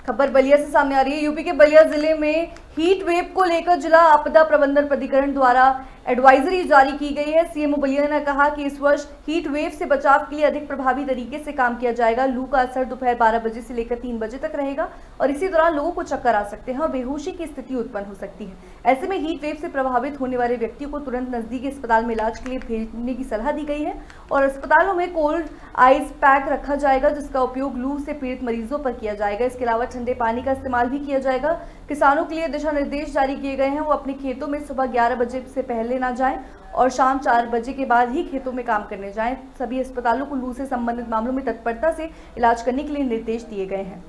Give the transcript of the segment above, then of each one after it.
खबर बलिया से सामने आ रही है। यूपी के बलिया जिले में हीट वेव को लेकर जिला आपदा प्रबंधन प्राधिकरण द्वारा एडवाइजरी जारी की गई है। सीएमओ बलिया ने कहा कि इस वर्ष हीट वेव से बचाव के लिए अधिक प्रभावी तरीके से काम किया जाएगा। लू का असर दोपहर 12 बजे से लेकर 3 बजे तक रहेगा और इसी दौरान लोगों को चक्कर आ सकते हैं और बेहोशी की स्थिति उत्पन्न हो सकती है। ऐसे में हीट वेव से प्रभावित होने वाले व्यक्तियों को तुरंत नजदीकी अस्पताल में इलाज के लिए भेजने की सलाह दी गई है और अस्पतालों में कोल्ड आइस पैक रखा जाएगा, जिसका उपयोग लू से पीड़ित मरीजों पर किया जाएगा। इसके अलावा ठंडे पानी का इस्तेमाल भी किया जाएगा। किसानों के लिए दिशा निर्देश जारी किए गए हैं। वो अपने खेतों में सुबह 11 बजे से पहले ना जाएं और शाम 4 बजे के बाद ही खेतों में काम करने जाएं। सभी अस्पतालों को लू से संबंधित मामलों में तत्परता से इलाज करने के लिए निर्देश दिए गए हैं।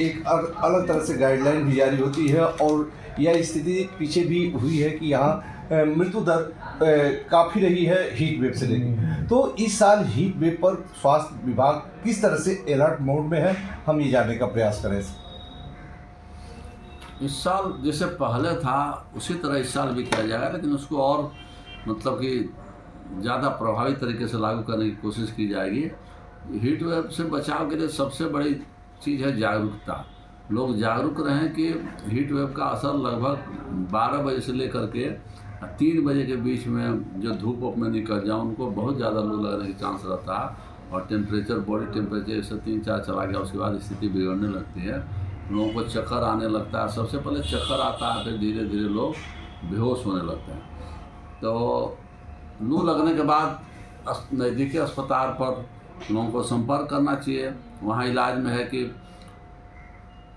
एक अलग तरह से गाइडलाइन भी जारी होती है और यह स्थिति पीछे भी हुई है कि यहाँ मृत्यु दर काफ़ी रही है हीट वेव से लेकर। तो इस साल हीट वेव पर स्वास्थ्य विभाग किस तरह से अलर्ट मोड में है, हम ये जानने का प्रयास करें। इस साल जैसे पहले था उसी तरह इस साल भी किया जाएगा, लेकिन उसको और मतलब कि ज़्यादा प्रभावी तरीके से लागू करने की कोशिश की जाएगी। हीट वेव से बचाव के लिए सबसे बड़ी चीज़ है जागरूकता। लोग जागरूक रहें कि हीट वेव का असर लगभग 12 बजे से लेकर के 3 बजे के बीच में जो धूप में निकल जाए उनको बहुत ज़्यादा लू लगने की चांस रहता है और टेम्परेचर, बॉडी टेम्परेचर से 3-4 चला गया उसके बाद स्थिति बिगड़ने लगती है। लोगों को चक्कर आने लगता है। सबसे पहले चक्कर आता है, फिर धीरे धीरे लोग बेहोश होने लगते हैं। तो लू लगने के बाद नज़दीकी अस्पताल पर लोगों को संपर्क करना चाहिए। वहाँ इलाज में है कि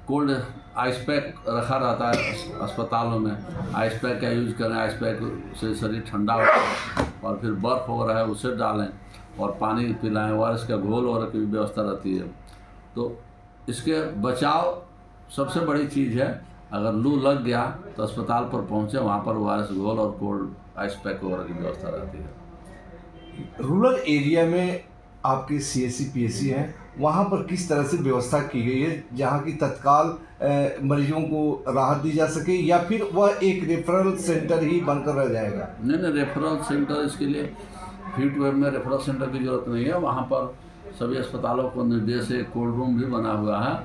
कोल्ड आइस पैक रखा रहता है अस्पतालों में, आइस पैक का यूज़ करें। आइस पैक से शरीर ठंडा होता है और फिर बर्फ़ वगैरह है उसे डालें और पानी पिलाएं और इसका घोल वगैरह की व्यवस्था रहती है। तो इसके बचाव सबसे बड़ी चीज़ है। अगर लू लग गया तो अस्पताल पर पहुँचे, वहाँ पर वायरस घोल और कोल्ड आइस पैक वगैरह की व्यवस्था रहती है। रूरल एरिया में आपके CSC PSC हैं, वहाँ पर किस तरह से व्यवस्था की गई है जहाँ की तत्काल मरीजों को राहत दी जा सके, या फिर वह एक रेफरल सेंटर ही बनकर रह जाएगा? नहीं, रेफरल सेंटर इसके लिए हीट वेव में रेफरल सेंटर की ज़रूरत नहीं है। वहाँ पर सभी अस्पतालों को निर्देश है, कोल्ड रूम भी बना हुआ है।